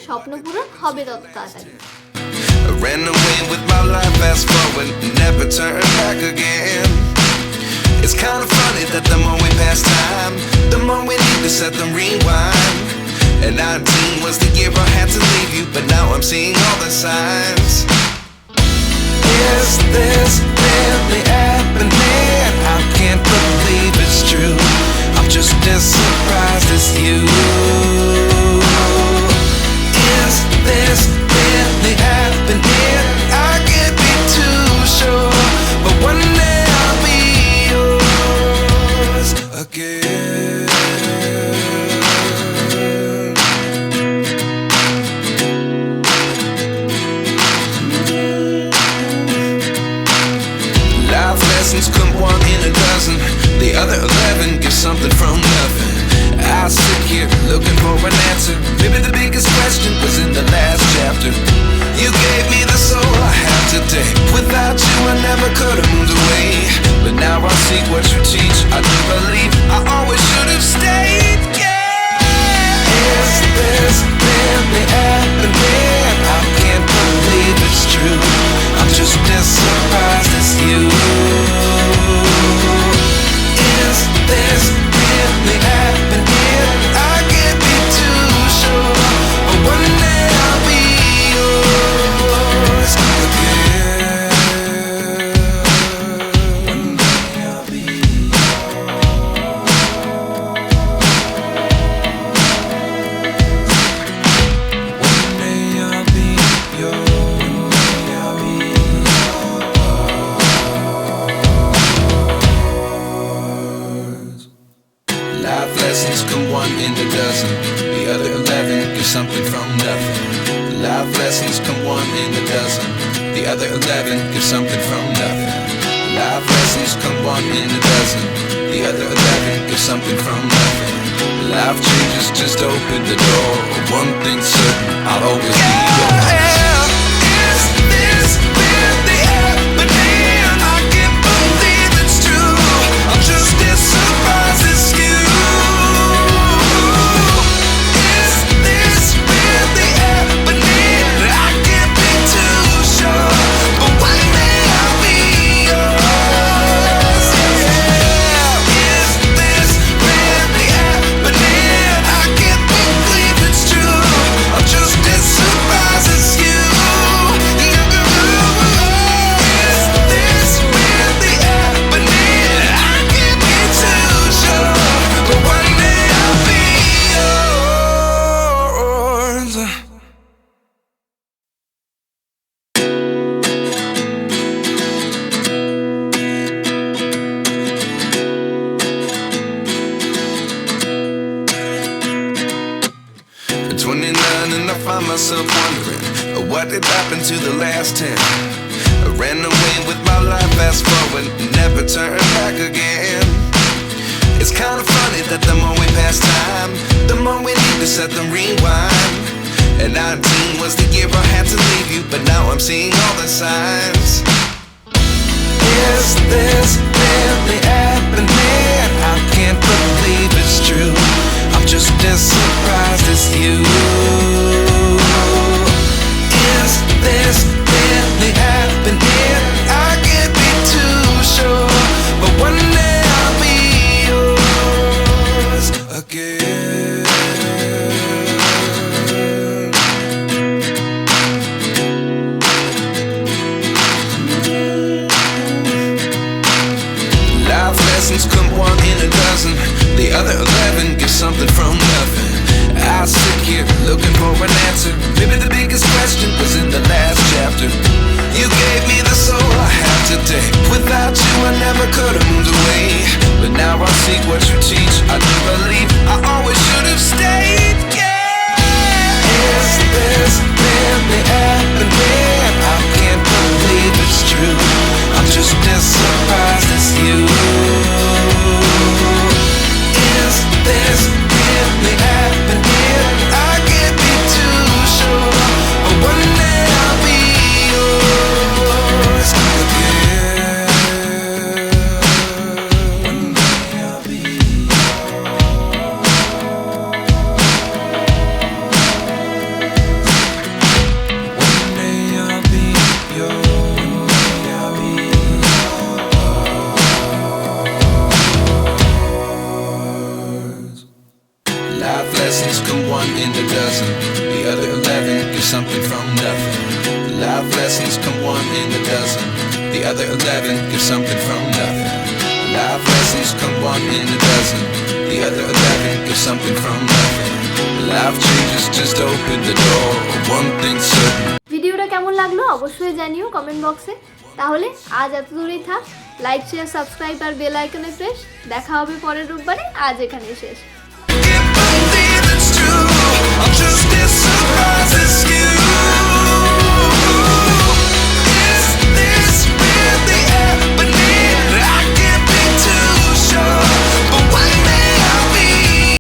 স্বপ্ন পূরণ হবে তত তাড়াতাড়ি। I ran away with my life, fast forward, never turn back again. It's kind of funny that the more we pass time, the more we need to set them rewind. And 19 was the year I had to leave you, but now I'm seeing all the signs. Is this really happening? I can't believe it's true. I'm just as surprised as you. Is this really happening? I can't be too sure, but one day I'll be yours again. Life lessons come one in a dozen. The other 11 give something from nothing. I sit here looking for an answer. Maybe the biggest question was in the last chapter. You gave me the soul I have today. Without you I never could have moved away. But now I see what you teach. I do believe I always should have stayed. Yeah. Is this really happening? I can't believe it's true. I'm just as surprised as you. Is this really happening? I can't be too sure, but one day I'll be yours again. One day I'll be One day I'll be yours. Life lessons come one in a dozen. The other 11 give something from nothing. Life lessons come one in a dozen. The other 11 give something from nothing. Life lessons come one in a dozen. The other 11 give something from nothing. Life changes just open the door. One thing's certain, I'll always be yours. Is this really happening? I can't believe it's true. I'm just as surprised as you. Is this really happening? I can't be too sure, but one day I'll be yours. Yeah. Is this really happening? I can't believe it's true. I'm just as surprised as you. Is this really happening? I can't be too sure, but one day I'll be yours. 29 and I find myself wondering what did happen to the last 10. I ran away with my life, fast forward, never turn back again. It's kind of funny that the more we pass time, the more we need to set them rewind. And 19 was the year I had to leave you, but now I'm seeing all the signs. Is this really happening? I can't believe it's true. I'm just as surprised as you. Is this really happening? I can't be too sure, but one day I'll be yours again. Life lessons come one in a dozen. The other 11 give something from nothing. I sit here looking for an answer. Maybe the biggest question was in the last chapter. You gave me the soul I have today. Without you I never could have moved away. But now I see what you teach. I do believe I always should have stayed. Yeah. Is this really happening? I can't believe it's true. I'm just as surprised as you. Is this really happening? I can't be too sure, but one day I'll be yours again. One day I'll be yours. get something from nothing. Life lessons come one in a dozen. The other 11 get something from nothing. Life lessons come one in a dozen. The other 11 get something from nothing. Life changes just open the door. One thing's certain. ভিডিওটা কেমন লাগলো অবশ্যই জানিও comment বক্সে। তাহলে আজ এত দূরেই থাক। লাইক শেয়ার সাবস্ক্রাইব আর বেল আইকনে প্রেস। দেখা হবে পরের রোববারে। আজ এখানেই শেষ। If I believe it's true, I'll just be surprised.